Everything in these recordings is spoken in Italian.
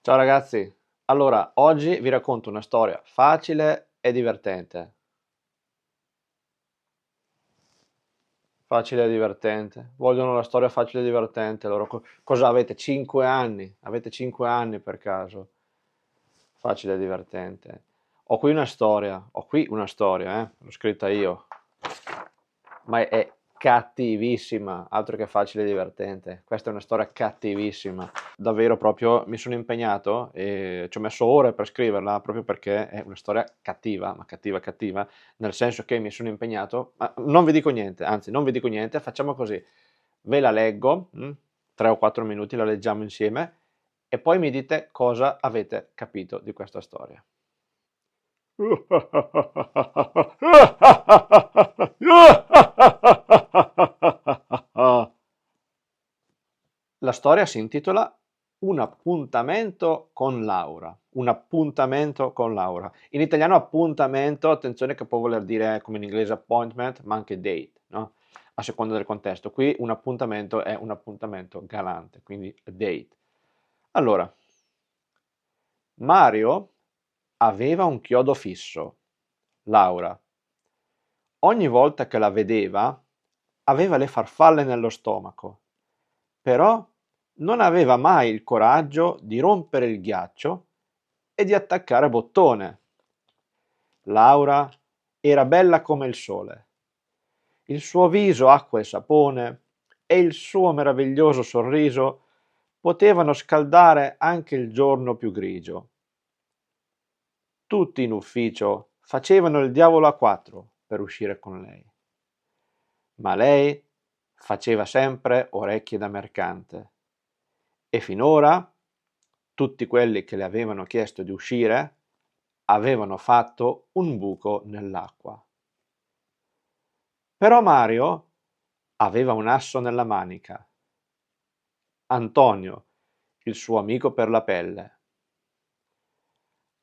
Ciao ragazzi, allora oggi vi racconto una storia facile e divertente. Facile e divertente. Vogliono la storia facile e divertente. Loro cosa avete? 5 anni? Avete 5 anni per caso? Facile e divertente. Ho qui una storia, l'ho scritta io. Ma è cattivissima, altro che facile e divertente. Questa è una storia cattivissima. Davvero proprio mi sono impegnato e ci ho messo ore per scriverla proprio perché è una storia cattiva, ma cattiva cattiva, nel senso che mi sono impegnato, ma non vi dico niente, anzi non vi dico niente, facciamo così, ve la leggo, 3 o 4 minuti la leggiamo insieme e poi mi dite cosa avete capito di questa storia. La storia si intitola Un appuntamento con Laura. Un appuntamento con Laura. In italiano appuntamento, attenzione che può voler dire come in inglese appointment, ma anche date, no? A seconda del contesto. Qui un appuntamento è un appuntamento galante, quindi date. Allora, Mario aveva un chiodo fisso, Laura. Ogni volta che la vedeva, aveva le farfalle nello stomaco, però non aveva mai il coraggio di rompere il ghiaccio e di attaccare bottone. Laura era bella come il sole. Il suo viso acqua e sapone e il suo meraviglioso sorriso potevano scaldare anche il giorno più grigio. Tutti in ufficio facevano il diavolo a quattro per uscire con lei, ma lei faceva sempre orecchie da mercante e finora tutti quelli che le avevano chiesto di uscire avevano fatto un buco nell'acqua. Però Mario aveva un asso nella manica. Antonio, il suo amico per la pelle.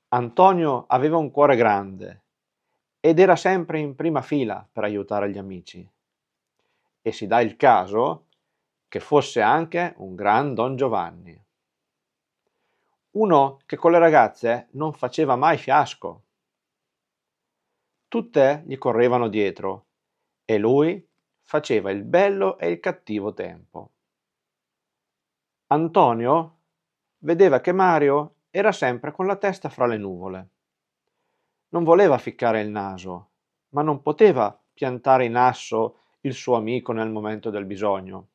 Antonio aveva un cuore grande ed era sempre in prima fila per aiutare gli amici. E si dà il caso che fosse anche un gran Don Giovanni. Uno che con le ragazze non faceva mai fiasco. Tutte gli correvano dietro e lui faceva il bello e il cattivo tempo. Antonio vedeva che Mario era sempre con la testa fra le nuvole. Non voleva ficcare il naso, ma non poteva piantare in asso il suo amico nel momento del bisogno.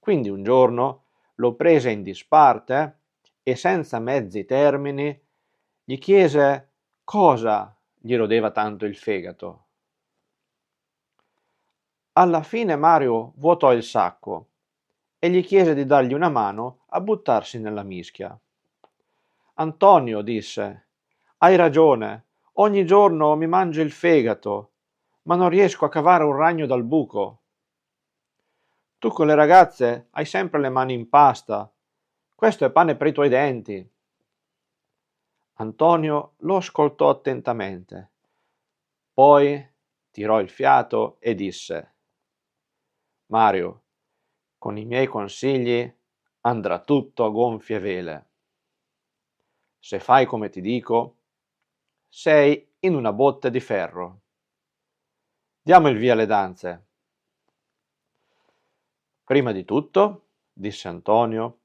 Quindi un giorno lo prese in disparte e senza mezzi termini gli chiese cosa gli rodeva tanto il fegato. Alla fine Mario vuotò il sacco e gli chiese di dargli una mano a buttarsi nella mischia. Antonio disse: Hai ragione, ogni giorno mi mangio il fegato, ma non riesco a cavare un ragno dal buco. Tu con le ragazze hai sempre le mani in pasta. Questo è pane per i tuoi denti. Antonio lo ascoltò attentamente. Poi tirò il fiato e disse: Mario, con i miei consigli andrà tutto a gonfie vele. Se fai come ti dico, sei in una botte di ferro. Diamo il via alle danze. Prima di tutto, disse Antonio,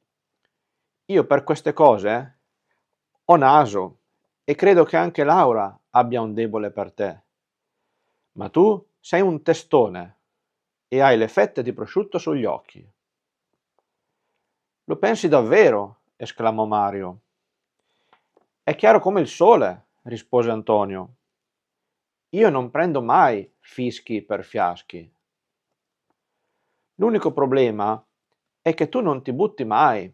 io per queste cose ho naso e credo che anche Laura abbia un debole per te. Ma tu sei un testone e hai le fette di prosciutto sugli occhi. Lo pensi davvero? Esclamò Mario. È chiaro come il sole, rispose Antonio. Io non prendo mai fischi per fiaschi. L'unico problema è che tu non ti butti mai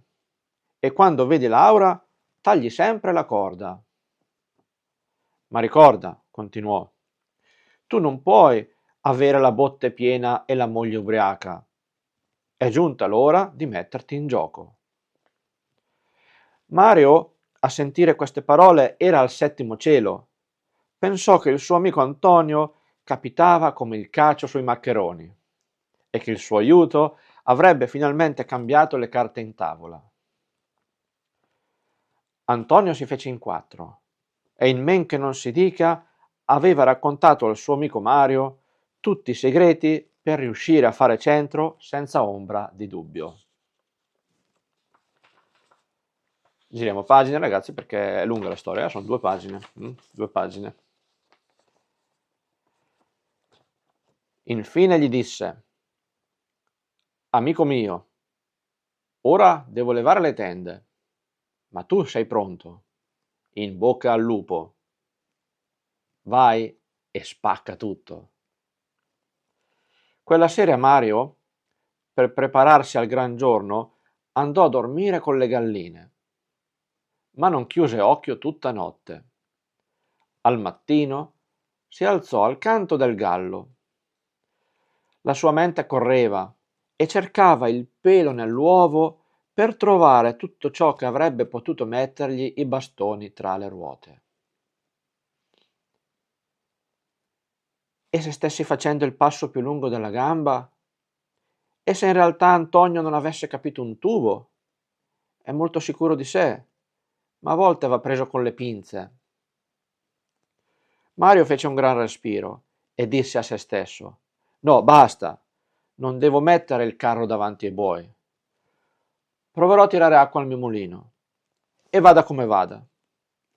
e quando vedi Laura tagli sempre la corda. Ma ricorda, continuò, tu non puoi avere la botte piena e la moglie ubriaca. È giunta l'ora di metterti in gioco. Mario, a sentire queste parole, era al settimo cielo. Pensò che il suo amico Antonio capitava come il cacio sui maccheroni e che il suo aiuto avrebbe finalmente cambiato le carte in tavola. Antonio si fece in quattro e in men che non si dica aveva raccontato al suo amico Mario tutti i segreti per riuscire a fare centro senza ombra di dubbio. Giriamo pagina, ragazzi, perché è lunga la storia, sono 2 pagine. 2 pagine. Infine gli disse: Amico mio, ora devo levare le tende, ma tu sei pronto. In bocca al lupo. Vai e spacca tutto. Quella sera Mario, per prepararsi al gran giorno, andò a dormire con le galline, ma non chiuse occhio tutta notte. Al mattino si alzò al canto del gallo. La sua mente correva e cercava il pelo nell'uovo per trovare tutto ciò che avrebbe potuto mettergli i bastoni tra le ruote. E se stessi facendo il passo più lungo della gamba? E se in realtà Antonio non avesse capito un tubo? È molto sicuro di sé, ma a volte va preso con le pinze. Mario fece un gran respiro e disse a se stesso: No, basta, non devo mettere il carro davanti ai buoi. Proverò a tirare acqua al mio mulino. E vada come vada.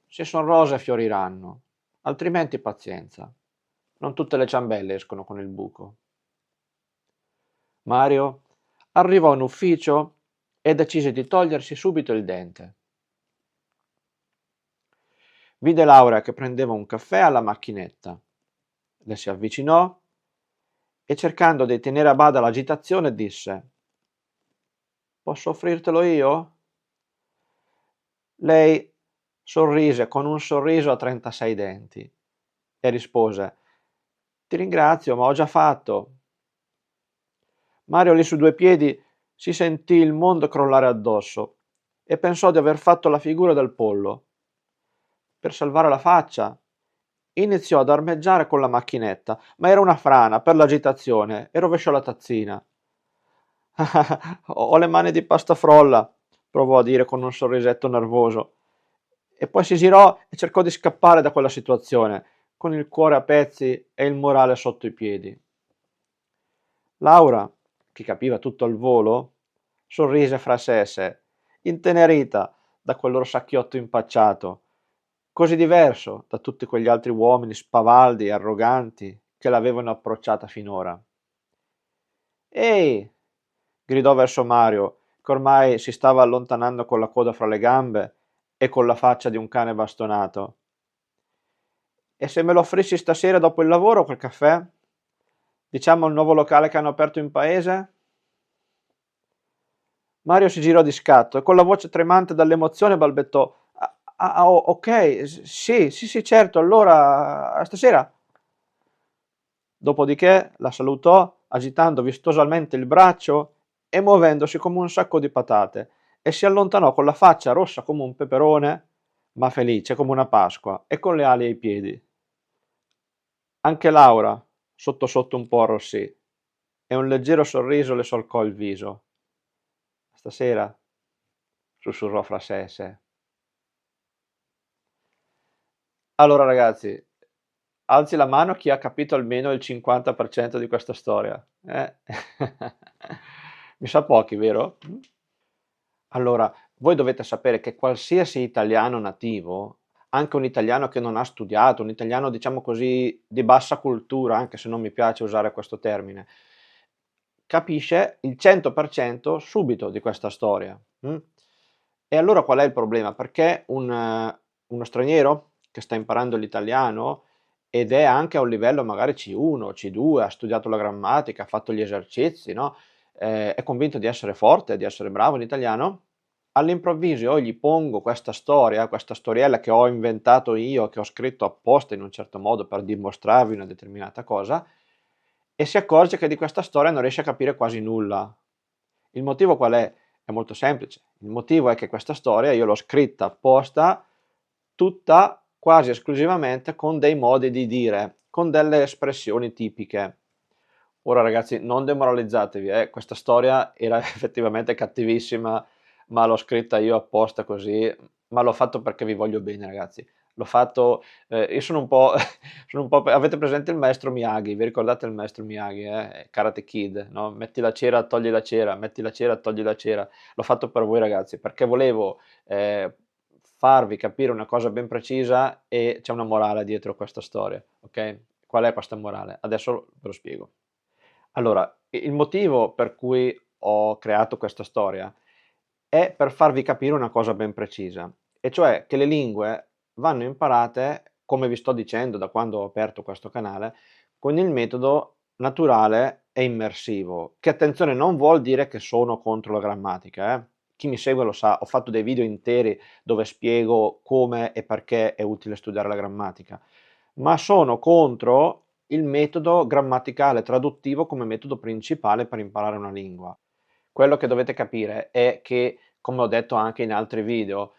Se son rose fioriranno, altrimenti pazienza. Non tutte le ciambelle escono con il buco. Mario arrivò in ufficio e decise di togliersi subito il dente. Vide Laura che prendeva un caffè alla macchinetta. Le si avvicinò e cercando di tenere a bada l'agitazione disse: Posso offrirtelo io? Lei sorrise con un sorriso a 36 denti e rispose: Ti ringrazio, ma ho già fatto. Mario lì su 2 piedi si sentì il mondo crollare addosso e pensò di aver fatto la figura del pollo. Per salvare la faccia, iniziò ad armeggiare con la macchinetta, ma era una frana per l'agitazione e rovesciò la tazzina. Ho le mani di pasta frolla, provò a dire con un sorrisetto nervoso, e poi si girò e cercò di scappare da quella situazione, con il cuore a pezzi e il morale sotto i piedi. Laura, che capiva tutto al volo, sorrise fra sé e sé, intenerita da quel loro sacchiotto impacciato, così diverso da tutti quegli altri uomini spavaldi e arroganti che l'avevano approcciata finora. Ehi! Gridò verso Mario, che ormai si stava allontanando con la coda fra le gambe e con la faccia di un cane bastonato. E se me lo offrissi stasera dopo il lavoro quel caffè? Diciamo il nuovo locale che hanno aperto in paese? Mario si girò di scatto e con la voce tremante dall'emozione balbettò: ok, sì, sì, sì, certo, allora, a stasera. Dopodiché la salutò agitando vistosamente il braccio e muovendosi come un sacco di patate e si allontanò con la faccia rossa come un peperone, ma felice come una Pasqua e con le ali ai piedi. Anche Laura, sotto sotto un po' arrossì e un leggero sorriso le solcò il viso. Stasera, sussurrò fra sé e sé. Allora ragazzi, alzi la mano chi ha capito almeno il 50% di questa storia. Mi sa pochi, vero? Allora, voi dovete sapere che qualsiasi italiano nativo, anche un italiano che non ha studiato, un italiano diciamo così di bassa cultura, anche se non mi piace usare questo termine, capisce il 100% subito di questa storia. E allora qual è il problema? Perché uno straniero che sta imparando l'italiano ed è anche a un livello magari C1, C2, ha studiato la grammatica, ha fatto gli esercizi, no? È convinto di essere forte, di essere bravo in italiano, all'improvviso io gli pongo questa storia, questa storiella che ho inventato io, che ho scritto apposta in un certo modo per dimostrarvi una determinata cosa, e si accorge che di questa storia non riesce a capire quasi nulla. Il motivo qual è? È molto semplice. Il motivo è che questa storia io l'ho scritta apposta, tutta quasi esclusivamente con dei modi di dire, con delle espressioni tipiche. Ora ragazzi, non demoralizzatevi, questa storia era effettivamente cattivissima, ma l'ho scritta io apposta così, ma l'ho fatto perché vi voglio bene, ragazzi. L'ho fatto, io sono un po', sono un po', avete presente il maestro Miyagi? Vi ricordate il maestro Miyagi, Karate Kid, no? Metti la cera, togli la cera, metti la cera, togli la cera. L'ho fatto per voi, ragazzi, perché volevo farvi capire una cosa ben precisa e c'è una morale dietro questa storia, ok? Qual è questa morale? Adesso ve lo spiego. Allora, il motivo per cui ho creato questa storia è per farvi capire una cosa ben precisa, e cioè che le lingue vanno imparate, come vi sto dicendo da quando ho aperto questo canale, con il metodo naturale e immersivo, che attenzione non vuol dire che sono contro la grammatica, eh. Chi mi segue lo sa, ho fatto dei video interi dove spiego come e perché è utile studiare la grammatica, ma sono contro il metodo grammaticale traduttivo come metodo principale per imparare una lingua. Quello che dovete capire è che, come ho detto anche in altri video,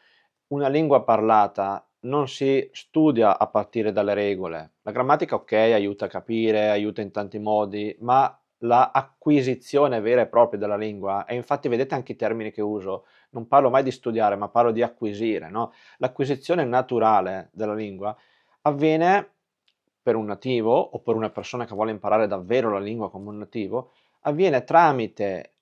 una lingua parlata non si studia a partire dalle regole. La grammatica, ok, aiuta a capire, aiuta in tanti modi, ma la acquisizione vera e propria della lingua, e infatti vedete anche i termini che uso, non parlo mai di studiare, ma parlo di acquisire, no? L'acquisizione naturale della lingua avviene per un nativo o per una persona che vuole imparare davvero la lingua come un nativo, avviene tramite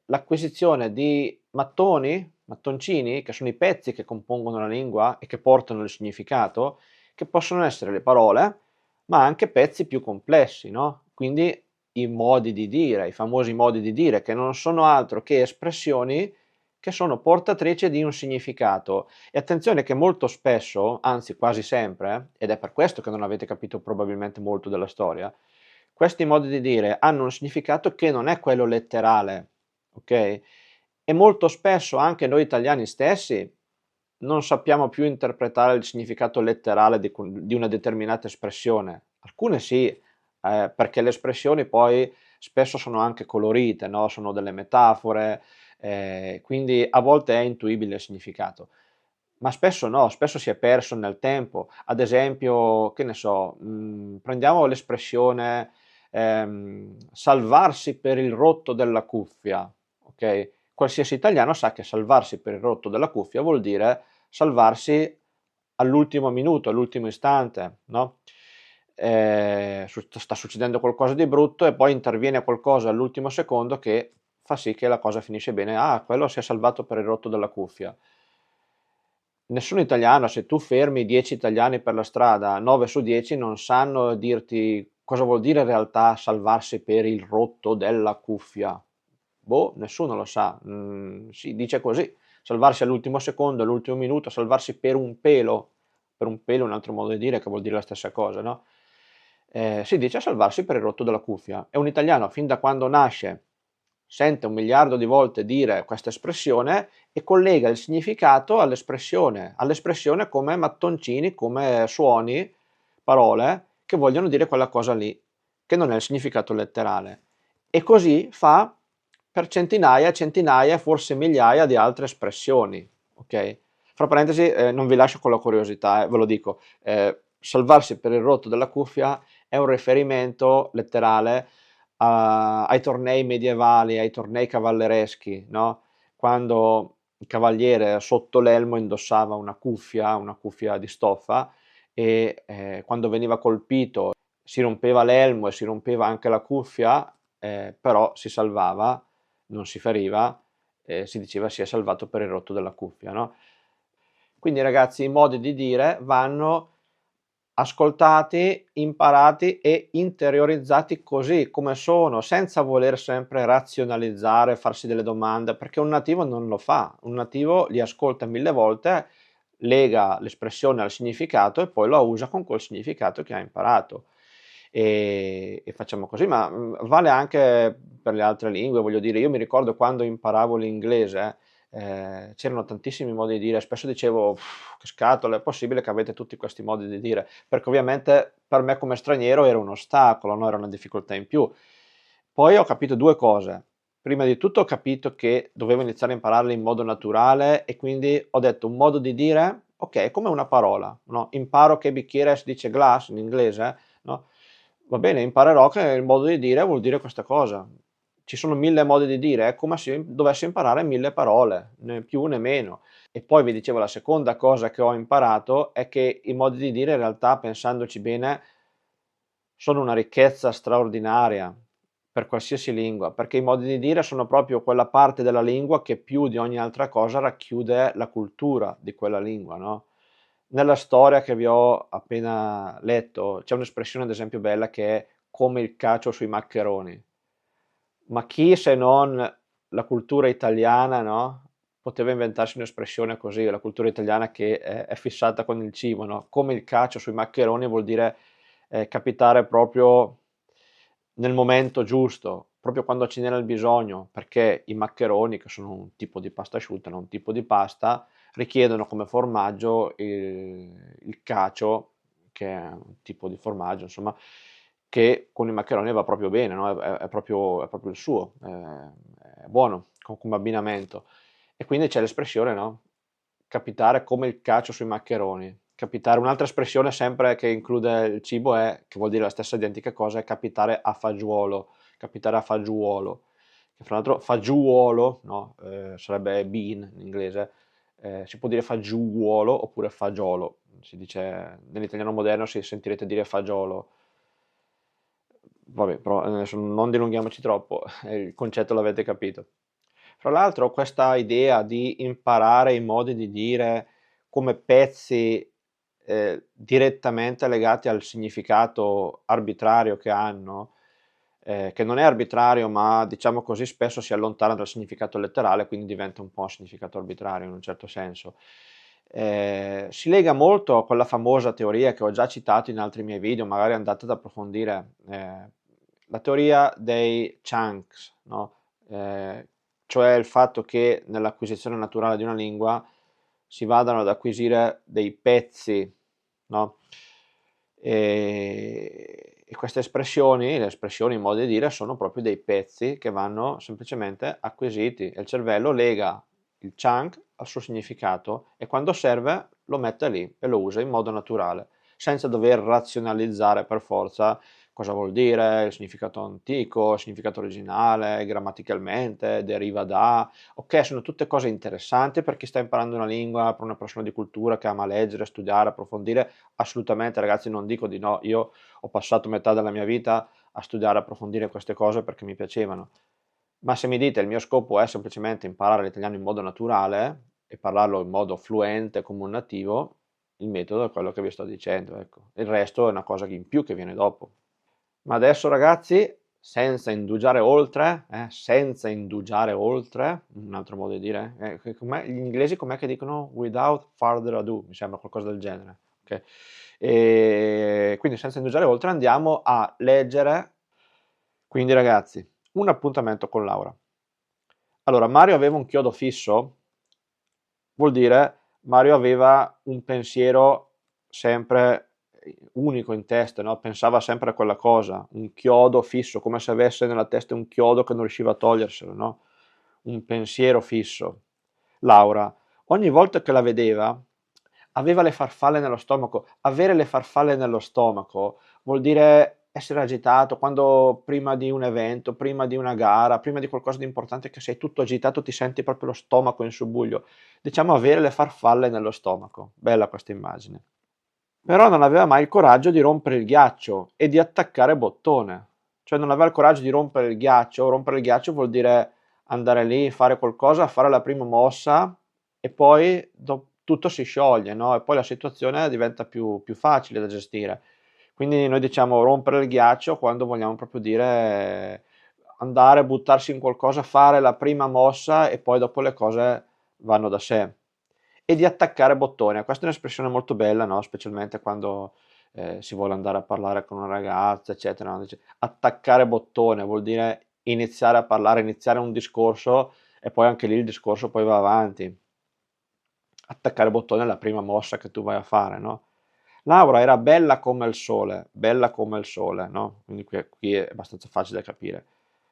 l'acquisizione di mattoni, mattoncini, che sono i pezzi che compongono la lingua e che portano il significato, che possono essere le parole, ma anche pezzi più complessi, no? Quindi i modi di dire, i famosi modi di dire, che non sono altro che espressioni che sono portatrici di un significato. E attenzione che molto spesso, anzi quasi sempre, ed è per questo che non avete capito probabilmente molto della storia, questi modi di dire hanno un significato che non è quello letterale, ok? E molto spesso anche noi italiani stessi non sappiamo più interpretare il significato letterale di una determinata espressione. Alcune sì, perché le espressioni poi spesso sono anche colorite, no? Sono delle metafore, quindi a volte è intuibile il significato. Ma spesso no, spesso si è perso nel tempo. Ad esempio, che ne so, prendiamo l'espressione salvarsi per il rotto della cuffia, ok? Qualsiasi italiano sa che salvarsi per il rotto della cuffia vuol dire salvarsi all'ultimo minuto, all'ultimo istante, no? Sta succedendo qualcosa di brutto e poi interviene qualcosa all'ultimo secondo che fa sì che la cosa finisce bene. Ah, quello si è salvato per il rotto della cuffia. Nessun italiano, se tu fermi 10 italiani per la strada, 9 su 10 non sanno dirti cosa vuol dire in realtà salvarsi per il rotto della cuffia. Boh, nessuno lo sa. Si dice così, salvarsi all'ultimo secondo, all'ultimo minuto, salvarsi per un pelo è un altro modo di dire che vuol dire la stessa cosa, no? Si dice salvarsi per il rotto della cuffia. E un italiano, fin da quando nasce, sente 1 miliardo di volte dire questa espressione e collega il significato all'espressione come mattoncini, come suoni, parole che vogliono dire quella cosa lì, che non è il significato letterale. E così fa per centinaia, centinaia, forse migliaia di altre espressioni, ok? Fra parentesi, non vi lascio con la curiosità, ve lo dico, salvarsi per il rotto della cuffia è un riferimento letterale ai tornei medievali, ai tornei cavallereschi, no? Quando il cavaliere sotto l'elmo indossava una cuffia di stoffa, e quando veniva colpito si rompeva l'elmo e si rompeva anche la cuffia, però si salvava, non si feriva, si diceva si è salvato per il rotto della cuffia, no? Quindi ragazzi, i modi di dire vanno ascoltati, imparati e interiorizzati così come sono, senza voler sempre razionalizzare, farsi delle domande, perché un nativo non lo fa. Un nativo li ascolta 1000 volte, lega l'espressione al significato e poi lo usa con quel significato che ha imparato. E facciamo così, ma vale anche per le altre lingue, voglio dire, io mi ricordo quando imparavo l'inglese, c'erano tantissimi modi di dire, spesso dicevo, che scatole, è possibile che avete tutti questi modi di dire, perché ovviamente per me come straniero era un ostacolo, no? Era una difficoltà in più. Poi ho capito due cose. Prima di tutto ho capito che dovevo iniziare a impararle in modo naturale e quindi ho detto un modo di dire, ok, è come una parola, no? Imparo che bicchiere si dice glass in inglese, no? Va bene, imparerò che il modo di dire vuol dire questa cosa. ci sono 1000 modi di dire, è come se dovessi imparare 1000 parole, né più né meno. E poi vi dicevo, la seconda cosa che ho imparato è che i modi di dire in realtà, pensandoci bene, sono una ricchezza straordinaria per qualsiasi lingua, perché i modi di dire sono proprio quella parte della lingua che più di ogni altra cosa racchiude la cultura di quella lingua, no? Nella storia che vi ho appena letto c'è un'espressione ad esempio bella che è come il cacio sui maccheroni. Ma chi se non la cultura italiana, no? Poteva inventarsi un'espressione così, la cultura italiana che è fissata con il cibo, no? Come il cacio sui maccheroni vuol dire capitare proprio nel momento giusto, proprio quando ce n'era il bisogno, perché i maccheroni, che sono un tipo di pasta asciutta, non un tipo di pasta, richiedono come formaggio il cacio, che è un tipo di formaggio, insomma, che con i maccheroni va proprio bene, no? È proprio il suo, è buono come abbinamento. E quindi c'è l'espressione, no? Capitare come il cacio sui maccheroni. Capitare, un'altra espressione sempre che include il cibo è, che vuol dire la stessa identica cosa, è capitare a fagiolo, capitare a fagiolo, che fra l'altro fagiolo, no? Sarebbe bean in inglese, si può dire fagiolo oppure fagiolo, si dice, nell'italiano moderno si sentirete dire fagiolo. Vabbè, però adesso non dilunghiamoci troppo, il concetto l'avete capito. Fra l'altro, questa idea di imparare i modi di dire come pezzi direttamente legati al significato arbitrario che hanno, che non è arbitrario, ma diciamo così spesso si allontana dal significato letterale, quindi diventa un po' un significato arbitrario in un certo senso. Si lega molto a quella famosa teoria che ho già citato in altri miei video, magari andate ad approfondire, la teoria dei chunks, no? Cioè il fatto che nell'acquisizione naturale di una lingua si vadano ad acquisire dei pezzi, no? E queste espressioni, le espressioni, i modi di dire, sono proprio dei pezzi che vanno semplicemente acquisiti e il cervello lega il chunk al suo significato e quando serve lo mette lì e lo usa in modo naturale, senza dover razionalizzare per forza cosa vuol dire, il significato antico, il significato originale, grammaticalmente, deriva da. Ok, sono tutte cose interessanti per chi sta imparando una lingua, per una persona di cultura che ama leggere, studiare, approfondire. Assolutamente, ragazzi, non dico di no. Io ho passato metà della mia vita a studiare, approfondire queste cose perché mi piacevano. Ma se mi dite il mio scopo è semplicemente imparare l'italiano in modo naturale e parlarlo in modo fluente come un nativo, il metodo è quello che vi sto dicendo, ecco. Il resto è una cosa in più che viene dopo. Ma adesso ragazzi, senza indugiare oltre, un altro modo di dire, gli inglesi com'è che dicono without further ado, mi sembra qualcosa del genere. Ok? E quindi senza indugiare oltre andiamo a leggere. Quindi ragazzi, un appuntamento con Laura. Allora, Mario aveva un chiodo fisso, vuol dire Mario aveva un pensiero sempre unico in testa, no? Pensava sempre a quella cosa, un chiodo fisso, come se avesse nella testa un chiodo che non riusciva a toglierselo, no? Un pensiero fisso. Laura, ogni volta che la vedeva, aveva le farfalle nello stomaco. Avere le farfalle nello stomaco vuol dire essere agitato quando prima di un evento, prima di una gara, prima di qualcosa di importante che sei tutto agitato, ti senti proprio lo stomaco in subbuglio. Diciamo avere le farfalle nello stomaco. Bella questa immagine. Però non aveva mai il coraggio di rompere il ghiaccio e di attaccare bottone. Cioè non aveva il coraggio di rompere il ghiaccio. Rompere il ghiaccio vuol dire andare lì, fare qualcosa, fare la prima mossa e poi tutto si scioglie, no? E poi la situazione diventa più facile da gestire. Quindi noi diciamo rompere il ghiaccio quando vogliamo proprio dire andare, buttarsi in qualcosa, fare la prima mossa e poi dopo le cose vanno da sé. E di attaccare bottone. Questa è un'espressione molto bella, no? Specialmente quando si vuole andare a parlare con una ragazza, eccetera. No? Attaccare bottone vuol dire iniziare a parlare, iniziare un discorso e poi anche lì il discorso poi va avanti. Attaccare bottone è la prima mossa che tu vai a fare, no? Laura era bella come il sole, no? Quindi qui è abbastanza facile da capire.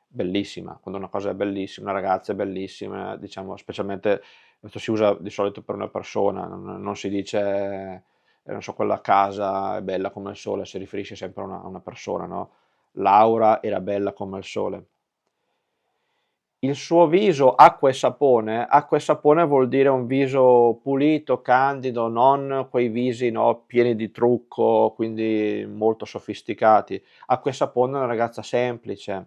Bellissima, quando una cosa è bellissima, una ragazza è bellissima, diciamo, specialmente questo si usa di solito per una persona, non si dice, non so, quella casa è bella come il sole, si riferisce sempre a una persona, no? Laura era bella come il sole. il suo viso acqua e sapone vuol dire un viso pulito, candido, non quei visi, no, pieni di trucco, quindi molto sofisticati. Acqua e sapone è una ragazza semplice.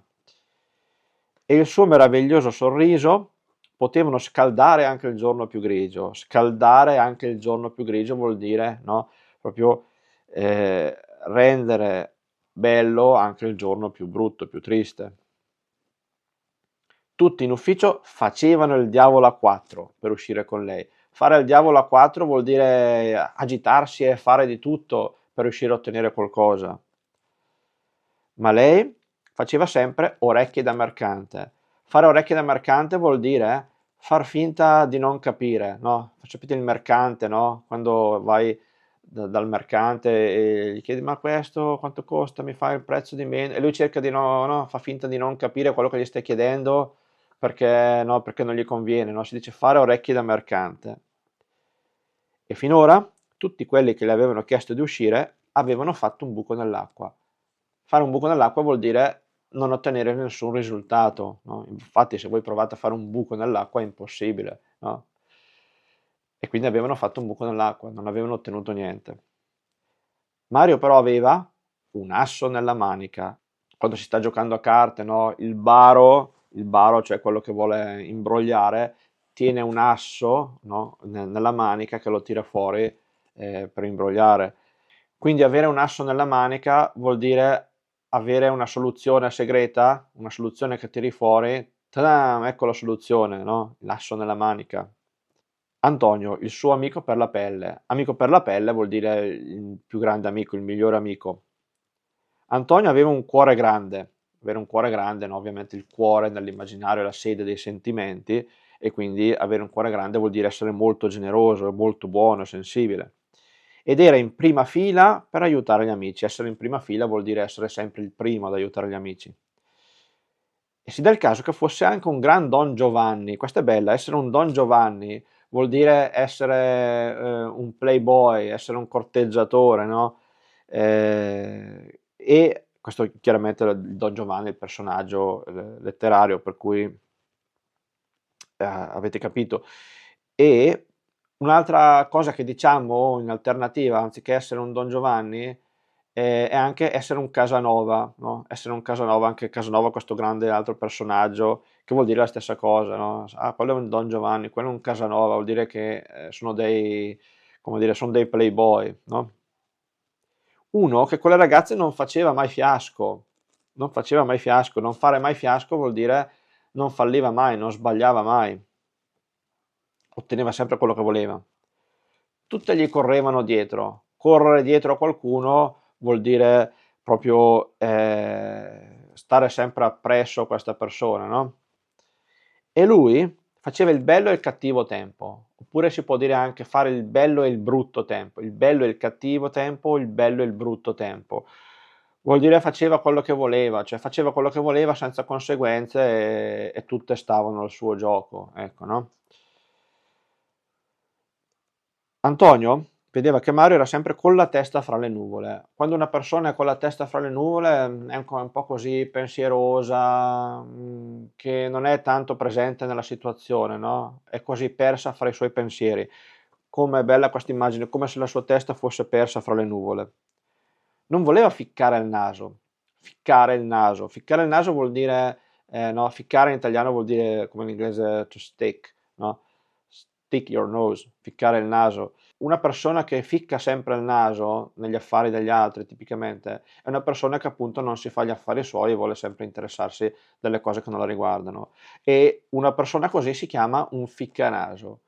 E il suo meraviglioso sorriso potevano scaldare anche il giorno più grigio. Scaldare anche il giorno più grigio vuol dire, no, proprio rendere bello anche il giorno più brutto, più triste. Tutti in ufficio facevano il diavolo a quattro per uscire con lei. Fare il diavolo a quattro vuol dire agitarsi e fare di tutto per riuscire a ottenere qualcosa. Ma lei faceva sempre orecchie da mercante. Fare orecchie da mercante vuol dire far finta di non capire, no? Sapete il mercante, no? Quando vai dal mercante e gli chiedi ma questo quanto costa, mi fa il prezzo di meno e lui cerca di no, fa finta di non capire quello che gli stai chiedendo perché, no, perché non gli conviene, no? Si dice fare orecchie da mercante. E finora tutti quelli che le avevano chiesto di uscire avevano fatto un buco nell'acqua. Fare un buco nell'acqua vuol dire non ottenere nessun risultato, no? Infatti se voi provate a fare un buco nell'acqua è impossibile, no? E quindi avevano fatto un buco nell'acqua, non avevano ottenuto niente. Mario però aveva un asso nella manica. Quando si sta giocando a carte, no? Il baro, cioè quello che vuole imbrogliare, tiene un asso, no? Nella manica che lo tira fuori per imbrogliare. Quindi avere un asso nella manica vuol dire avere una soluzione segreta, una soluzione che tiri fuori, tadam, ecco la soluzione, no? L'asso nella manica. Antonio, il suo amico per la pelle. Amico per la pelle vuol dire il più grande amico, il migliore amico. Antonio aveva un cuore grande. Avere un cuore grande, no? Ovviamente il cuore nell'immaginario è la sede dei sentimenti e quindi avere un cuore grande vuol dire essere molto generoso, molto buono, sensibile. Ed era in prima fila per aiutare gli amici. Essere in prima fila vuol dire essere sempre il primo ad aiutare gli amici. E si dà il caso che fosse anche un gran Don Giovanni. Questa è bella, essere un Don Giovanni vuol dire essere un playboy, essere un corteggiatore, no? E questo chiaramente è il Don Giovanni, il personaggio letterario, per cui avete capito. E un'altra cosa che diciamo in alternativa, anziché essere un Don Giovanni, è anche essere un Casanova, no? Essere un Casanova, anche Casanova, questo grande altro personaggio, che vuol dire la stessa cosa, no? Ah, quello è un Don Giovanni, quello è un Casanova, vuol dire che sono dei, come dire, sono dei playboy, no? Uno che con le ragazze non faceva mai fiasco, non faceva mai fiasco, non fare mai fiasco vuol dire non falliva mai, non sbagliava mai, otteneva sempre quello che voleva. Tutte gli correvano dietro. Correre dietro a qualcuno vuol dire proprio stare sempre appresso a questa persona, no? E lui faceva il bello e il cattivo tempo, oppure si può dire anche fare il bello e il brutto tempo, il bello e il cattivo tempo, il bello e il brutto tempo. Vuol dire faceva quello che voleva, cioè faceva quello che voleva senza conseguenze e tutte stavano al suo gioco, ecco, no? Antonio vedeva che Mario era sempre con la testa fra le nuvole. Quando una persona è con la testa fra le nuvole è un po' così pensierosa, che non è tanto presente nella situazione, no? È quasi persa fra i suoi pensieri. Come è bella questa immagine, come se la sua testa fosse persa fra le nuvole. Non voleva ficcare il naso. Ficcare il naso. Ficcare il naso vuol dire, no, ficcare in italiano vuol dire come in inglese to stick, no? Stick your nose, ficcare il naso. Una persona che ficca sempre il naso negli affari degli altri, tipicamente, è una persona che appunto non si fa gli affari suoi e vuole sempre interessarsi delle cose che non la riguardano. E una persona così si chiama un ficcanaso.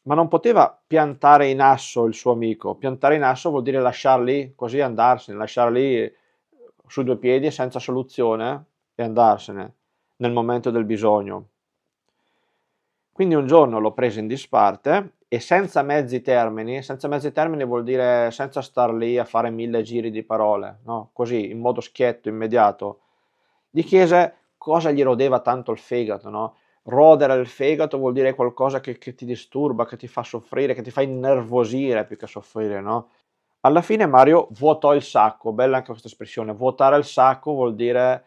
Ma non poteva piantare in asso il suo amico. Piantare in asso vuol dire lasciarli così e andarsene, lasciarli su due piedi e senza soluzione e andarsene nel momento del bisogno. Quindi un giorno l'ho preso in disparte e senza mezzi termini vuol dire senza star lì a fare mille giri di parole, no? Così, in modo schietto, immediato. Gli chiese cosa gli rodeva tanto il fegato, no? Rodere il fegato vuol dire qualcosa che ti disturba, che ti fa soffrire, che ti fa innervosire più che soffrire, no? Alla fine Mario vuotò il sacco, bella anche questa espressione, vuotare il sacco vuol dire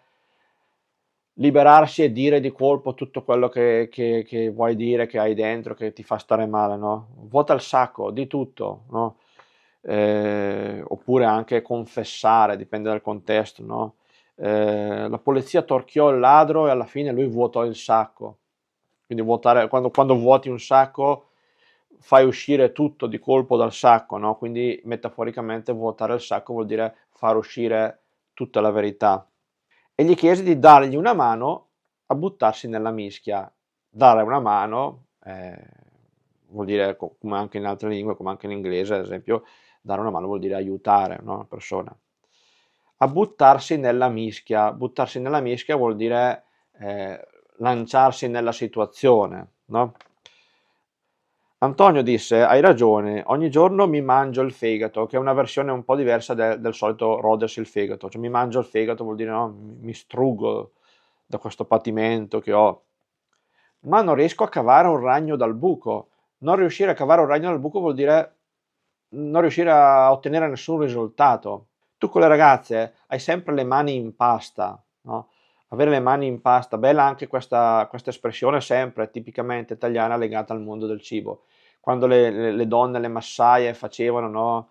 liberarsi e dire di colpo tutto quello che vuoi dire, che hai dentro, che ti fa stare male, no? Vuota il sacco, di tutto, no? Oppure anche confessare, dipende dal contesto, no? La polizia torchiò il ladro e alla fine lui vuotò il sacco. Quindi quando vuoti un sacco fai uscire tutto di colpo dal sacco, no? Quindi metaforicamente vuotare il sacco vuol dire far uscire tutta la verità. E gli chiese di dargli una mano a buttarsi nella mischia. Dare una mano vuol dire, come anche in altre lingue, come anche in inglese, ad esempio, dare una mano vuol dire aiutare, no? Una persona. A buttarsi nella mischia. Buttarsi nella mischia vuol dire lanciarsi nella situazione, no? Antonio disse: Hai ragione, ogni giorno mi mangio il fegato, che è una versione un po' diversa del solito rodersi il fegato. Cioè, mi mangio il fegato vuol dire no, mi struggo da questo patimento che ho, ma non riesco a cavare un ragno dal buco. Non riuscire a cavare un ragno dal buco vuol dire non riuscire a ottenere nessun risultato. Tu con le ragazze hai sempre le mani in pasta, no? Avere le mani in pasta, bella anche questa espressione sempre tipicamente italiana legata al mondo del cibo. Quando le donne, le massaie facevano, no?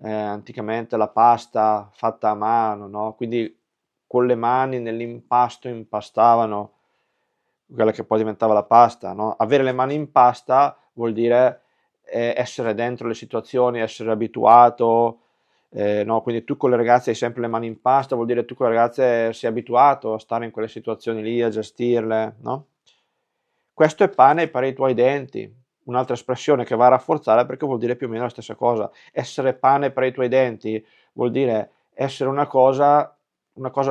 Anticamente la pasta fatta a mano, no? Quindi con le mani nell'impasto impastavano quella che poi diventava la pasta, no? Avere le mani in pasta vuol dire essere dentro le situazioni, essere abituato, no? Quindi tu con le ragazze hai sempre le mani in pasta, vuol dire tu con le ragazze sei abituato a stare in quelle situazioni lì, a gestirle, no? Questo è pane per i tuoi denti, un'altra espressione che va a rafforzare perché vuol dire più o meno la stessa cosa. Essere pane per i tuoi denti vuol dire essere una cosa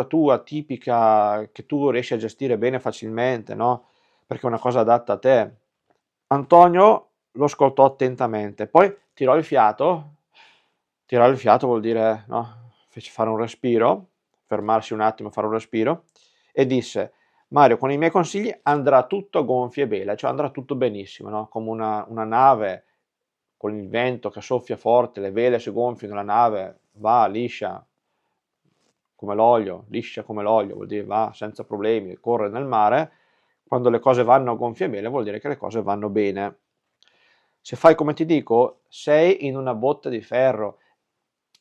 tua, tipica, che tu riesci a gestire bene facilmente, no? Perché è una cosa adatta a te. Antonio lo ascoltò attentamente, poi tirò il fiato vuol dire, no? Fece fare un respiro, fermarsi un attimo, fare un respiro, e disse, Mario, con i miei consigli andrà tutto a gonfie vele, cioè andrà tutto benissimo, no? Come una nave con il vento che soffia forte, le vele si gonfiano, la nave va liscia come l'olio, vuol dire va senza problemi, corre nel mare. Quando le cose vanno a gonfie vele vuol dire che le cose vanno bene. Se fai come ti dico, sei in una botte di ferro.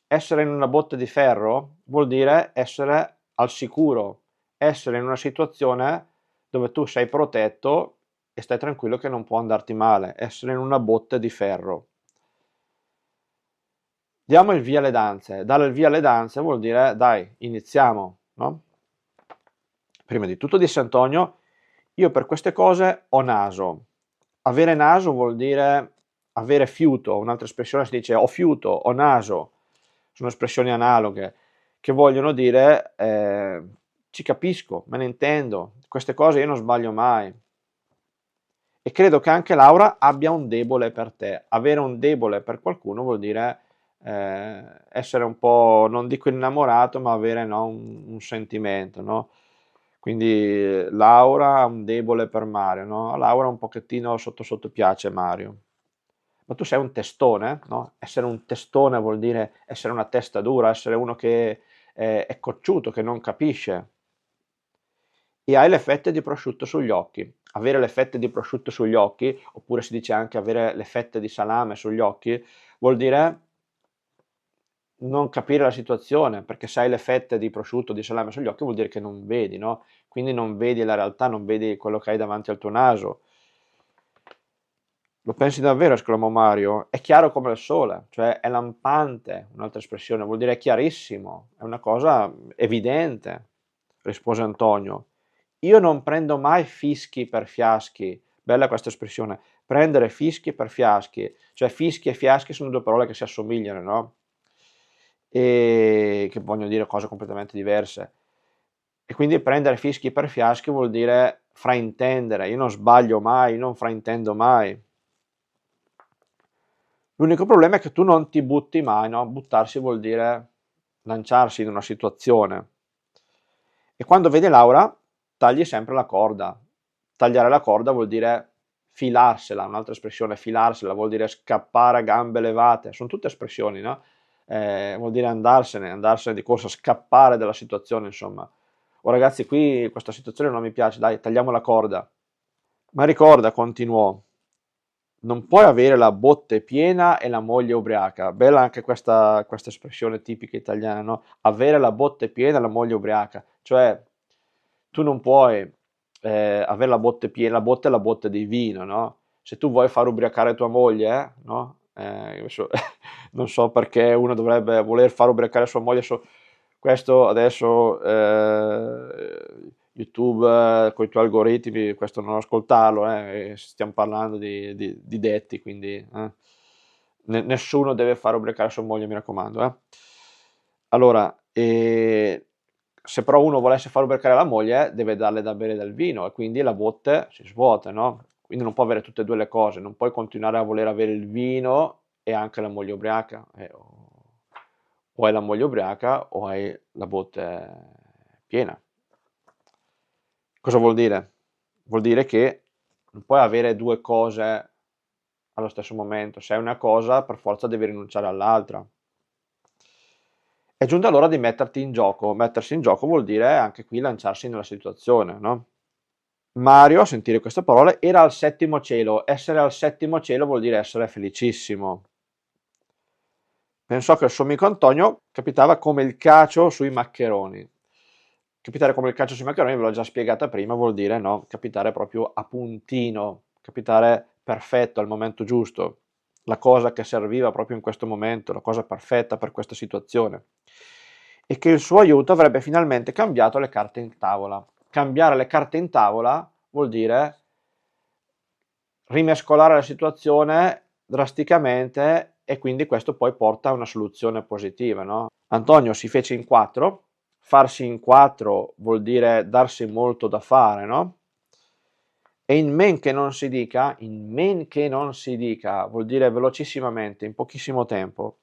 Essere in una botte di ferro vuol dire essere al sicuro, essere in una situazione dove tu sei protetto e stai tranquillo che non può andarti male, essere in una botte di ferro. Diamo il via alle danze. Dare il via alle danze vuol dire dai, iniziamo, no? Prima di tutto disse Antonio, io per queste cose ho naso. Avere naso vuol dire avere fiuto, un'altra espressione si dice ho fiuto, ho naso, sono espressioni analoghe che vogliono dire ci capisco, me ne intendo, queste cose io non sbaglio mai. E credo che anche Laura abbia un debole per te. Avere un debole per qualcuno vuol dire essere un po', non dico innamorato, ma avere no, un sentimento, no? Quindi Laura ha un debole per Mario, no? A Laura un pochettino sotto sotto piace Mario. Ma tu sei un testone, no? Essere un testone vuol dire essere una testa dura, essere uno che è cocciuto, che non capisce. E hai le fette di prosciutto sugli occhi. Avere le fette di prosciutto sugli occhi, oppure si dice anche avere le fette di salame sugli occhi, vuol dire non capire la situazione, perché se hai le fette di prosciutto, di salame sugli occhi vuol dire che non vedi, no? Quindi non vedi la realtà, non vedi quello che hai davanti al tuo naso. Lo pensi davvero? Esclamò Mario. È chiaro come il sole, cioè è lampante, un'altra espressione, vuol dire chiarissimo, è una cosa evidente, rispose Antonio. Io non prendo mai fischi per fiaschi. Bella questa espressione, prendere fischi per fiaschi, cioè fischi e fiaschi sono due parole che si assomigliano, no? E che vogliono dire cose completamente diverse. E quindi prendere fischi per fiaschi vuol dire fraintendere, io non sbaglio mai, io non fraintendo mai. L'unico problema è che tu non ti butti mai, no? Buttarsi vuol dire lanciarsi in una situazione. E quando vede Laura, tagli sempre la corda. Tagliare la corda vuol dire filarsela, un'altra espressione, filarsela vuol dire scappare a gambe levate, sono tutte espressioni, no? Vuol dire andarsene di corsa, scappare dalla situazione, insomma. Oh ragazzi, qui questa situazione non mi piace, dai, tagliamo la corda. Ma ricorda, continuò, non puoi avere la botte piena e la moglie ubriaca. Bella anche questa espressione tipica italiana, no? Avere la botte piena e la moglie ubriaca. Cioè, tu non puoi avere la botte piena, la botte è la botte di vino, no? Se tu vuoi far ubriacare tua moglie, no? Adesso, non so perché uno dovrebbe voler far ubriacare sua moglie, questo adesso YouTube con i tuoi algoritmi, questo non ascoltarlo, stiamo parlando di detti, quindi nessuno deve fare ubriacare sua moglie, mi raccomando. Allora, se però uno volesse far ubriacare la moglie, deve darle da bere del vino e quindi la botte si svuota, no? Quindi non può avere tutte e due le cose, non puoi continuare a voler avere il vino e anche la moglie ubriaca. O hai la moglie ubriaca o hai la botte piena. Cosa vuol dire? Vuol dire che non puoi avere due cose allo stesso momento. Se hai una cosa, per forza devi rinunciare all'altra. È giunta l'ora di metterti in gioco. Mettersi in gioco vuol dire anche qui lanciarsi nella situazione, no? Mario, a sentire queste parole, era al settimo cielo. Essere al settimo cielo vuol dire essere felicissimo. Pensò che il suo amico Antonio capitava come il cacio sui maccheroni. Capitare come il cacio sui maccheroni, ve l'ho già spiegata prima, vuol dire no, capitare proprio a puntino, capitare perfetto al momento giusto, la cosa che serviva proprio in questo momento, la cosa perfetta per questa situazione. E che il suo aiuto avrebbe finalmente cambiato le carte in tavola. Cambiare le carte in tavola vuol dire rimescolare la situazione drasticamente e quindi questo poi porta a una soluzione positiva, no? Antonio si fece in quattro, farsi in quattro vuol dire darsi molto da fare, no? E in men che non si dica, vuol dire velocissimamente, in pochissimo tempo,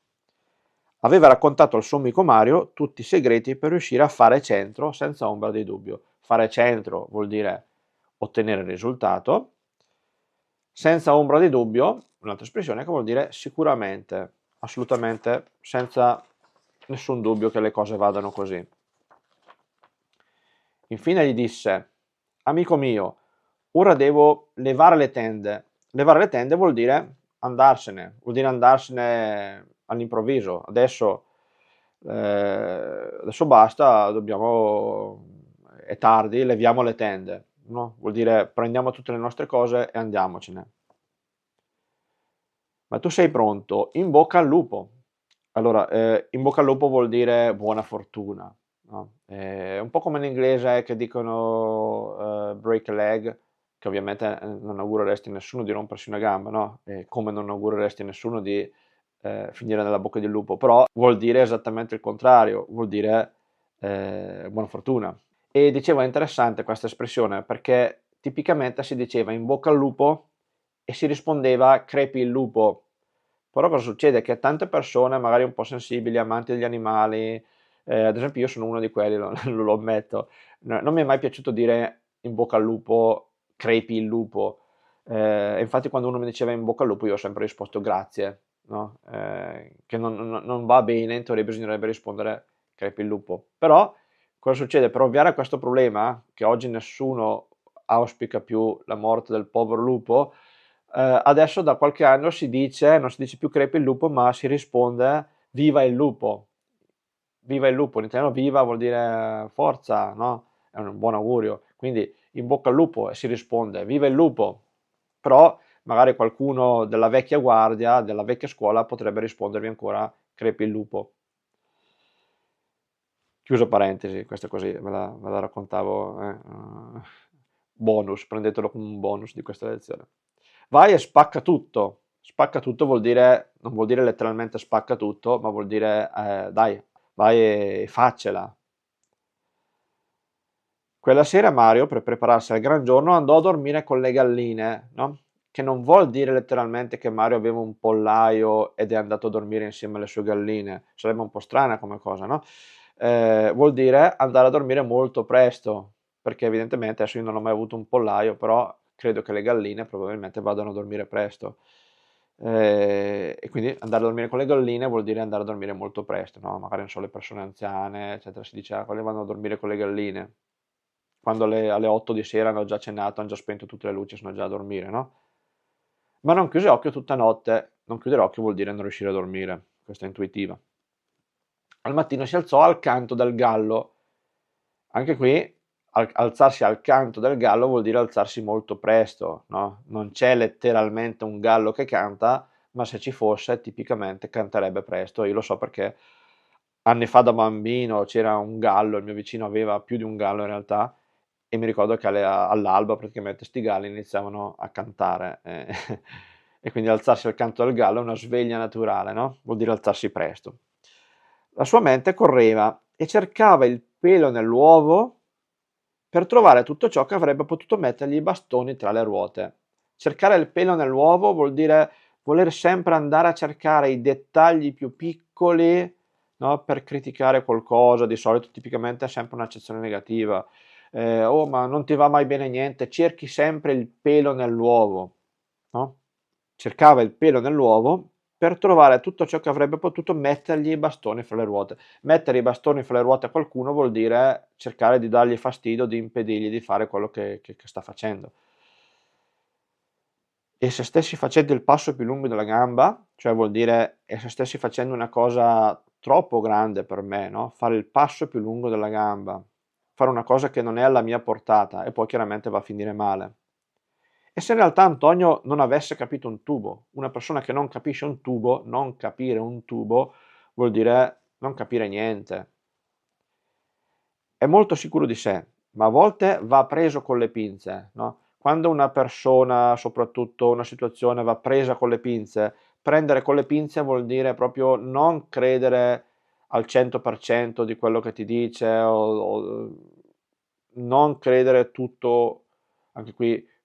aveva raccontato al suo amico Mario tutti i segreti per riuscire a fare centro senza ombra di dubbio. Fare centro vuol dire ottenere il risultato, senza ombra di dubbio, un'altra espressione che vuol dire sicuramente, assolutamente, senza nessun dubbio che le cose vadano così. Infine gli disse, amico mio, ora devo levare le tende. Levare le tende vuol dire andarsene all'improvviso. Adesso basta, è tardi, leviamo le tende. No? Vuol dire prendiamo tutte le nostre cose e andiamocene. Ma tu sei pronto? In bocca al lupo. Allora, in bocca al lupo vuol dire buona fortuna, no? È un po' come in inglese che dicono break a leg, che ovviamente non augureresti a nessuno di rompersi una gamba, no? Come non augureresti a nessuno di finire nella bocca del lupo, però vuol dire esattamente il contrario, vuol dire buona fortuna. E dicevo, è interessante questa espressione perché tipicamente si diceva in bocca al lupo e si rispondeva crepi il lupo. Però cosa succede? Che tante persone, magari un po' sensibili, amanti degli animali, ad esempio io sono uno di quelli, lo ammetto, non mi è mai piaciuto dire in bocca al lupo, crepi il lupo. Infatti quando uno mi diceva in bocca al lupo io ho sempre risposto grazie, no? Che non va bene, in teoria bisognerebbe rispondere crepi il lupo. Però cosa succede? Per ovviare a questo problema, che oggi nessuno auspica più la morte del povero lupo, adesso da qualche anno non si dice più crepi il lupo, ma si risponde viva il lupo. Viva il lupo, in italiano viva vuol dire forza, no? È un buon augurio. Quindi in bocca al lupo e si risponde viva il lupo. Però magari qualcuno della vecchia guardia, della vecchia scuola potrebbe rispondervi ancora crepi il lupo. Chiuso parentesi, questa così ve la raccontavo. Bonus, prendetelo come un bonus di questa lezione. Vai e spacca tutto. Spacca tutto non vuol dire letteralmente spacca tutto, ma vuol dire dai, vai e faccela. Quella sera Mario, per prepararsi al gran giorno, andò a dormire con le galline, no? Che non vuol dire letteralmente che Mario aveva un pollaio ed è andato a dormire insieme alle sue galline. Sarebbe un po' strana come cosa, no? Vuol dire andare a dormire molto presto, perché evidentemente adesso io non ho mai avuto un pollaio, però credo che le galline probabilmente vadano a dormire presto. E quindi andare a dormire con le galline vuol dire andare a dormire molto presto, no? Magari non so, le persone anziane, eccetera, si dice, ah, quelle vanno a dormire con le galline. quando alle 8 di sera hanno già cenato, hanno già spento tutte le luci, sono già a dormire, no? Ma non chiuse occhio tutta notte. Non chiudere occhio vuol dire non riuscire a dormire, questa è intuitiva. Al mattino si alzò al canto del gallo. Anche qui, alzarsi al canto del gallo vuol dire alzarsi molto presto, no? Non c'è letteralmente un gallo che canta, ma se ci fosse, tipicamente canterebbe presto. Io lo so perché anni fa da bambino c'era un gallo, il mio vicino aveva più di un gallo in realtà, e mi ricordo che all'alba praticamente sti galli iniziavano a cantare. E quindi alzarsi al canto del gallo è una sveglia naturale, no? Vuol dire alzarsi presto. La sua mente correva e cercava il pelo nell'uovo per trovare tutto ciò che avrebbe potuto mettergli i bastoni tra le ruote. Cercare il pelo nell'uovo vuol dire voler sempre andare a cercare i dettagli più piccoli, no, per criticare qualcosa. Di solito tipicamente è sempre un'accezione negativa. Oh, ma non ti va mai bene niente, cerchi sempre il pelo nell'uovo, no? Cercava il pelo nell'uovo per trovare tutto ciò che avrebbe potuto mettergli i bastoni fra le ruote. Mettere i bastoni fra le ruote a qualcuno vuol dire cercare di dargli fastidio, di impedirgli di fare quello che sta facendo. E se stessi facendo il passo più lungo della gamba, cioè vuol dire e se stessi facendo una cosa troppo grande per me, no? Fare il passo più lungo della gamba, fare una cosa che non è alla mia portata e poi chiaramente va a finire male. E se in realtà Antonio non avesse capito un tubo, una persona che non capisce un tubo, non capire un tubo vuol dire non capire niente. È molto sicuro di sé, ma a volte va preso con le pinze, no? Quando una persona, soprattutto una situazione, va presa con le pinze, prendere con le pinze vuol dire proprio non credere al 100% di quello che ti dice o non credere tutto, anche qui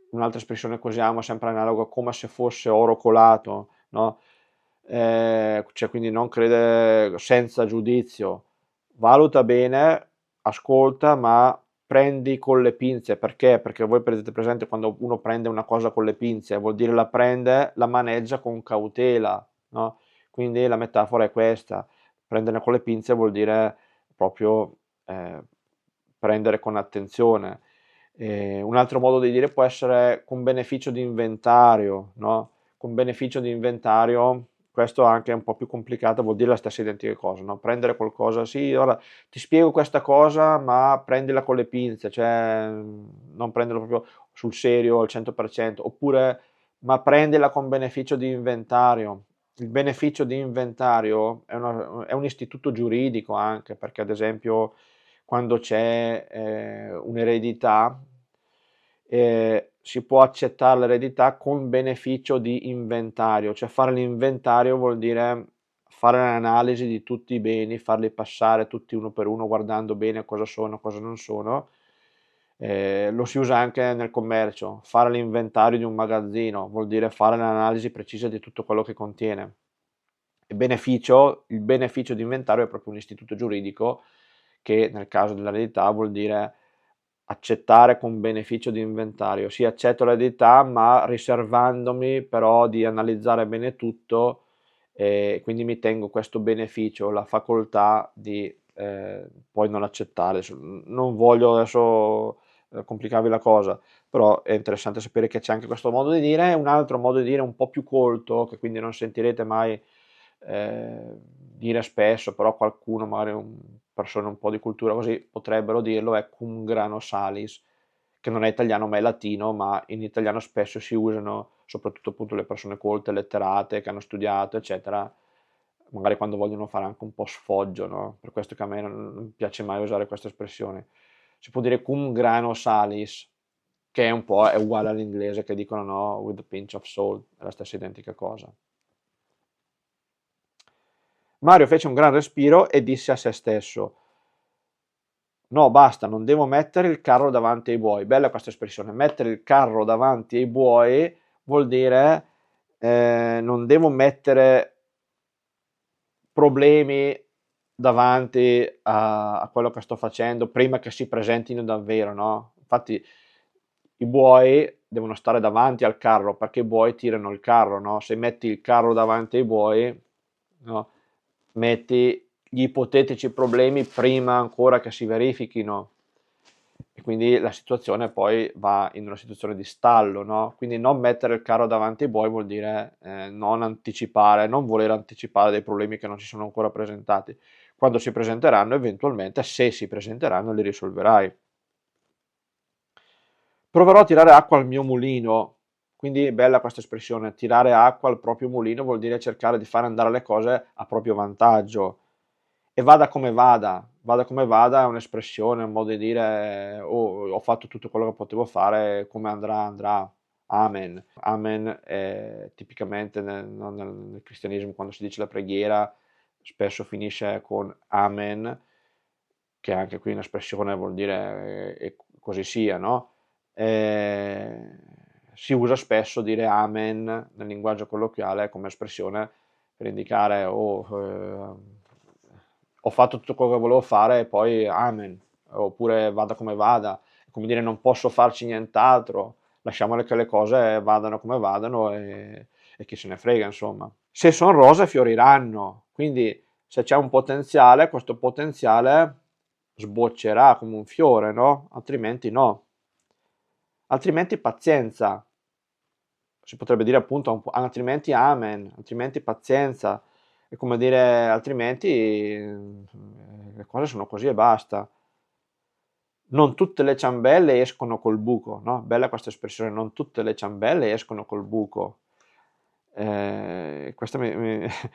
un'altra espressione che usiamo sempre analoga, come se fosse oro colato, no? Cioè quindi non credere senza giudizio, valuta bene, ascolta, ma prendi con le pinze, perché? Perché voi prendete presente quando uno prende una cosa con le pinze, vuol dire la prende, la maneggia con cautela, no? Quindi la metafora è questa, prendere con le pinze vuol dire proprio prendere con attenzione. Un altro modo di dire può essere con beneficio di inventario, no? Con beneficio di inventario, questo anche è un po' più complicato, vuol dire la stessa identica cosa, no? Prendere qualcosa, sì, ora ti spiego questa cosa, ma prendila con le pinze, cioè non prenderla proprio sul serio al 100%, oppure ma prendila con beneficio di inventario. Il beneficio di inventario è un istituto giuridico anche, perché ad esempio quando c'è un'eredità, si può accettare l'eredità con beneficio di inventario, cioè fare l'inventario vuol dire fare l'analisi di tutti i beni, farli passare tutti uno per uno guardando bene cosa sono, cosa non sono. Lo si usa anche nel commercio, fare l'inventario di un magazzino vuol dire fare l'analisi precisa di tutto quello che contiene. Il beneficio di inventario è proprio un istituto giuridico che nel caso dell'eredità vuol dire accettare con beneficio di inventario. Sì, accetto l'eredità, ma riservandomi però di analizzare bene tutto e quindi mi tengo questo beneficio, la facoltà di poi non accettare. Non voglio adesso complicarvi la cosa, però è interessante sapere che c'è anche questo modo di dire. Un altro modo di dire un po' più colto, che quindi non sentirete mai dire spesso, però qualcuno, magari persone un po' di cultura così, potrebbero dirlo, è cum grano salis, che non è italiano ma è latino, ma in italiano spesso si usano, soprattutto appunto le persone colte, letterate, che hanno studiato, eccetera, magari quando vogliono fare anche un po' sfoggio, no? Per questo che a me non piace mai usare questa espressione. Si può dire cum grano salis, che è un po' è uguale all'inglese che dicono no, with a pinch of salt, è la stessa identica cosa. Mario fece un gran respiro e disse a se stesso: no, basta, non devo mettere il carro davanti ai buoi. Bella questa espressione, mettere il carro davanti ai buoi vuol dire non devo mettere problemi davanti a quello che sto facendo prima che si presentino davvero, no? Infatti i buoi devono stare davanti al carro perché i buoi tirano il carro, no? Se metti il carro davanti ai buoi, no? Metti gli ipotetici problemi prima ancora che si verifichino. e quindi la situazione poi va in una situazione di stallo, no? Quindi non mettere il carro davanti ai buoi vuol dire non anticipare, non voler anticipare dei problemi che non si sono ancora presentati. Quando si presenteranno, eventualmente, se si presenteranno, li risolverai. Proverò a tirare acqua al mio mulino, quindi è bella questa espressione, tirare acqua al proprio mulino vuol dire cercare di fare andare le cose a proprio vantaggio. E vada come vada è un'espressione, un modo di dire oh, ho fatto tutto quello che potevo fare, come andrà andrà. Amen. Amen è tipicamente nel cristianesimo quando si dice la preghiera spesso finisce con amen, che anche qui un'espressione vuol dire così sia, no? Eh, si usa spesso dire amen nel linguaggio colloquiale come espressione per indicare ho fatto tutto quello che volevo fare e poi amen, oppure vada come vada, come dire non posso farci nient'altro, lasciamole che le cose vadano come vadano e chi se ne frega, insomma. Se sono rose fioriranno, quindi se c'è un potenziale, questo potenziale sboccerà come un fiore, no? Altrimenti no. Altrimenti pazienza, si potrebbe dire appunto altrimenti amen, altrimenti pazienza, è come dire altrimenti le cose sono così e basta. Non tutte le ciambelle escono col buco, no? Bella questa espressione, non tutte le ciambelle escono col buco. Questo,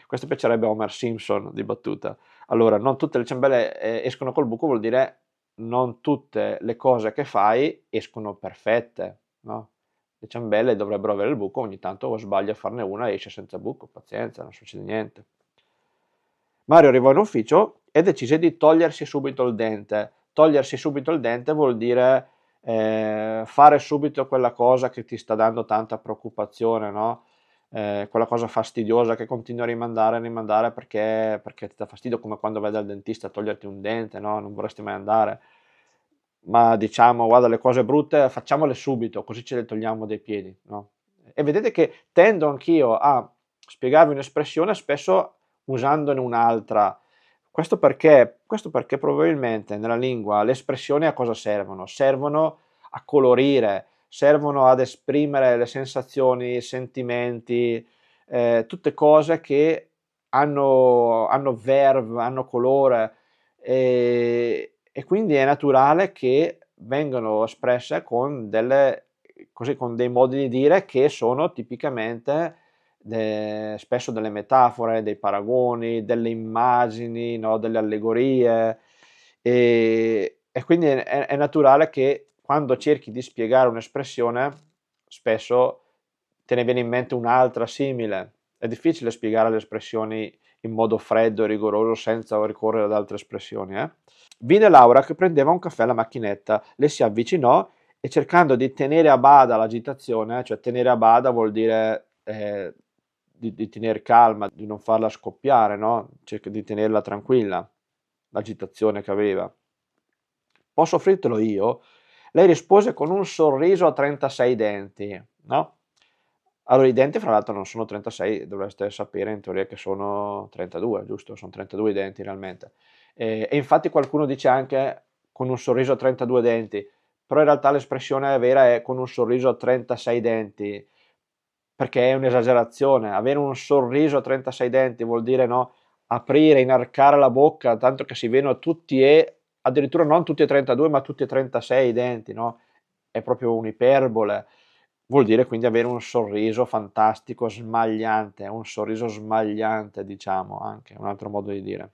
questo piacerebbe a Homer Simpson di battuta. Allora, non tutte le ciambelle escono col buco vuol dire non tutte le cose che fai escono perfette, no? Le ciambelle dovrebbero avere il buco, ogni tanto sbagli a farne una e esce senza buco, pazienza, non succede niente. Mario arrivò in ufficio e decise di togliersi subito il dente. Togliersi subito il dente vuol dire fare subito quella cosa che ti sta dando tanta preoccupazione, no? Quella cosa fastidiosa che continui a rimandare perché ti dà fastidio, come quando vai dal dentista a toglierti un dente, no? Non vorresti mai andare. Ma diciamo, guarda, le cose brutte facciamole subito, così ce le togliamo dai piedi, no? E vedete che tendo anch'io a spiegarvi un'espressione spesso usandone un'altra. Questo perché probabilmente nella lingua le espressioni a cosa servono? Servono a colorire, servono ad esprimere le sensazioni, i sentimenti, tutte cose che hanno verve, hanno colore e quindi è naturale che vengano espresse con così, con dei modi di dire che sono tipicamente spesso delle metafore, dei paragoni, delle immagini, no, delle allegorie e quindi è naturale che quando cerchi di spiegare un'espressione spesso te ne viene in mente un'altra simile. È difficile spiegare le espressioni in modo freddo e rigoroso senza ricorrere ad altre espressioni. Vide Laura che prendeva un caffè alla macchinetta, le si avvicinò e cercando di tenere a bada l'agitazione, cioè tenere a bada vuol dire di tenere calma, di non farla scoppiare, no? Cerca di tenerla tranquilla, l'agitazione che aveva. Posso offrirtelo io? Lei rispose con un sorriso a 36 denti, no? Allora, i denti, fra l'altro, non sono 36, dovreste sapere in teoria che sono 32, giusto? Sono 32 i denti realmente. E infatti qualcuno dice anche con un sorriso a 32 denti, però in realtà l'espressione vera è con un sorriso a 36 denti, perché è un'esagerazione. Avere un sorriso a 36 denti vuol dire no, aprire, inarcare la bocca, tanto che si vedono tutti e addirittura non tutti e 32, ma tutti e 36 i denti, no? È proprio un'iperbole. Vuol dire quindi avere un sorriso fantastico, smagliante, un sorriso smagliante, diciamo, anche, un altro modo di dire.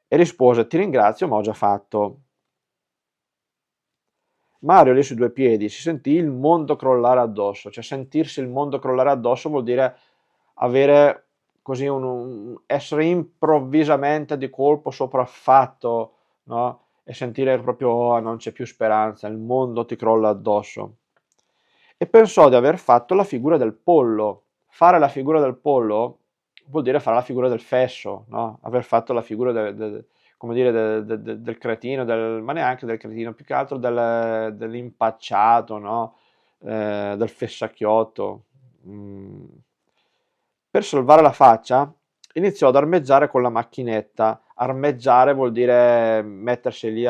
E rispose, ti ringrazio, ma ho già fatto. Mario lì sui due piedi si sentì il mondo crollare addosso, cioè sentirsi il mondo crollare addosso vuol dire avere così essere improvvisamente di colpo sopraffatto, no? E sentire proprio oh, non c'è più speranza, il mondo ti crolla addosso. E pensò di aver fatto la figura del pollo. Fare la figura del pollo vuol dire fare la figura del fesso, no? Aver fatto la figura come dire, del cretino, ma neanche del cretino, più che altro dell'impacciato, no? Del fessacchiotto. Mm. Per salvare la faccia, iniziò ad armeggiare con la macchinetta. Armeggiare vuol dire mettersi lì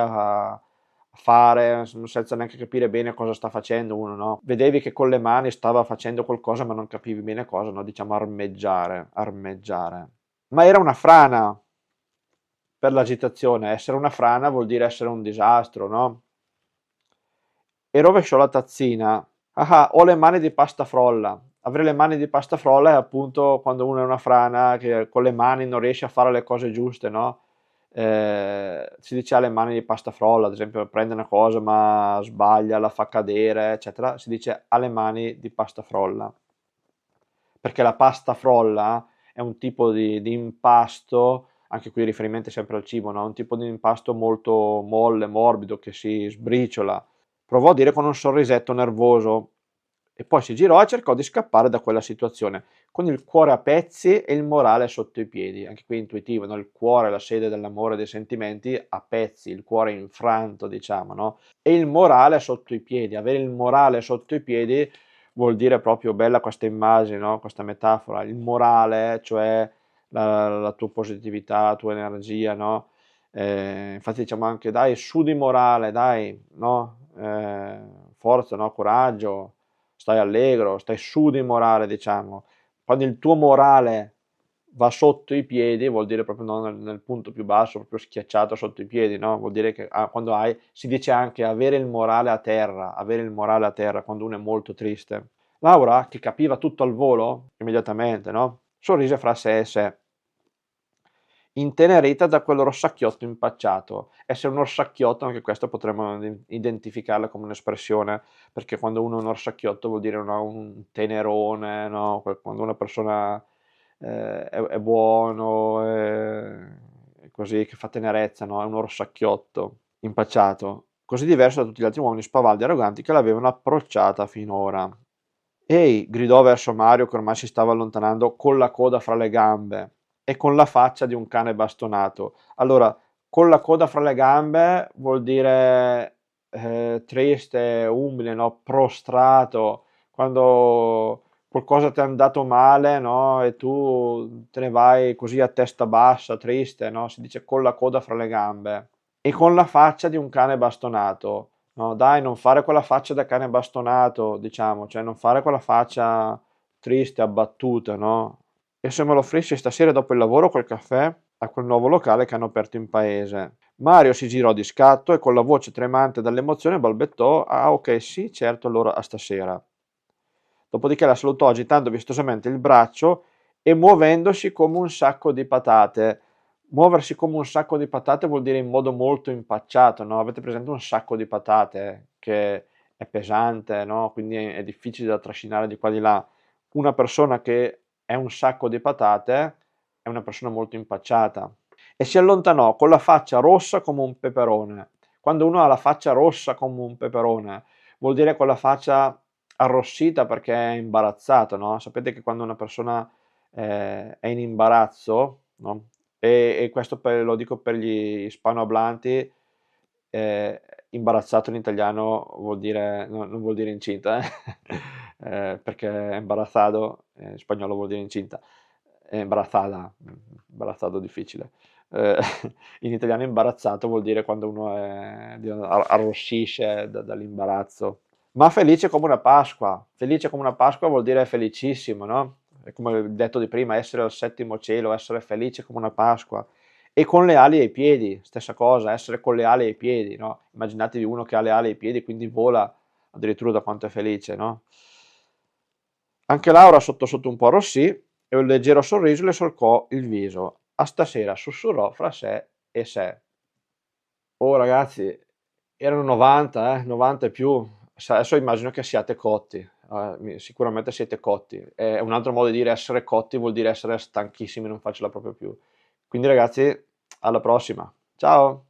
fare senza neanche capire bene cosa sta facendo uno, no? Vedevi che con le mani stava facendo qualcosa ma non capivi bene cosa, no? Diciamo armeggiare, armeggiare. Ma era una frana per l'agitazione. Essere una frana vuol dire essere un disastro, no? E rovesciò la tazzina. Ah, ho le mani di pasta frolla. Avere le mani di pasta frolla è appunto quando uno è una frana che con le mani non riesce a fare le cose giuste, no? Si dice ha le mani di pasta frolla, ad esempio prende una cosa ma sbaglia, la fa cadere, eccetera. Si dice ha le mani di pasta frolla. Perché la pasta frolla è un tipo di impasto, anche qui riferimento sempre al cibo, no? Un tipo di impasto molto molle, morbido, che si sbriciola. Provò a dire con un sorrisetto nervoso e poi si girò e cercò di scappare da quella situazione, con il cuore a pezzi e il morale sotto i piedi. Anche qui intuitivo, no? Il cuore è la sede dell'amore e dei sentimenti, a pezzi, il cuore infranto, diciamo, no? E il morale sotto i piedi. Avere il morale sotto i piedi vuol dire proprio bella questa immagine, no? Questa metafora, il morale, cioè la tua positività, la tua energia, no? Infatti diciamo anche dai, su di morale, dai, no? Forza, no? Coraggio, stai allegro, stai su di morale, diciamo. Quando il tuo morale va sotto i piedi, vuol dire proprio no, nel punto più basso, proprio schiacciato sotto i piedi, no? Vuol dire che quando hai, si dice anche avere il morale a terra, avere il morale a terra quando uno è molto triste. Laura, che capiva tutto al volo, immediatamente, no? Sorrise fra sé e sé, intenerita da quel rossacchiotto impacciato. Essere un orsacchiotto, anche questo potremmo identificarla come un'espressione, perché quando uno è un orsacchiotto vuol dire un tenerone, no? Quando una persona è buono, è così, che fa tenerezza, no? È un orsacchiotto impacciato, così diverso da tutti gli altri uomini spavaldi e arroganti che l'avevano approcciata finora. Ehi, gridò verso Mario che ormai si stava allontanando con la coda fra le gambe e con la faccia di un cane bastonato. Allora, con la coda fra le gambe vuol dire triste, umile, no? Prostrato, quando qualcosa ti è andato male, no? E tu te ne vai così a testa bassa, triste, no? Si dice con la coda fra le gambe e con la faccia di un cane bastonato. No, dai, non fare quella faccia da cane bastonato, diciamo, cioè non fare quella faccia triste, abbattuta, no? E se me lo offrisci stasera dopo il lavoro quel caffè a quel nuovo locale che hanno aperto in paese. Mario si girò di scatto e con la voce tremante dall'emozione balbettò: Ah, ok, sì, certo, allora a stasera. Dopodiché la salutò agitando vistosamente il braccio e muovendosi come un sacco di patate. Muoversi come un sacco di patate vuol dire in modo molto impacciato, no? Avete presente un sacco di patate che è pesante, no? Quindi è difficile da trascinare di qua e di là. Una persona che è un sacco di patate è una persona molto impacciata. E si allontanò con la faccia rossa come un peperone. Quando uno ha la faccia rossa come un peperone, vuol dire con la faccia arrossita perché è imbarazzato, no? Sapete che quando una persona è in imbarazzo, no? E questo lo dico per gli ispanohablanti, imbarazzato in italiano vuol dire, no, non vuol dire incinta, perché imbarazzato in spagnolo vuol dire incinta, imbarazzata, imbarazzado difficile. Eh, in italiano imbarazzato vuol dire quando uno arrossisce dall'imbarazzo. Ma felice come una Pasqua vuol dire felicissimo, no? È come detto di prima, essere al settimo cielo, essere felice come una Pasqua. E con le ali ai piedi, stessa cosa, essere con le ali ai piedi, no? Immaginatevi uno che ha le ali ai piedi, quindi vola addirittura da quanto è felice, no? Anche Laura sotto sotto un po' arrossì e un leggero sorriso le solcò il viso. A stasera sussurrò fra sé e sé. Oh ragazzi, erano 90, 90 e più. Adesso immagino che siate cotti. Sicuramente siete cotti. Un altro modo di dire essere cotti vuol dire essere stanchissimi, non farcela proprio più. Quindi ragazzi, alla prossima. Ciao!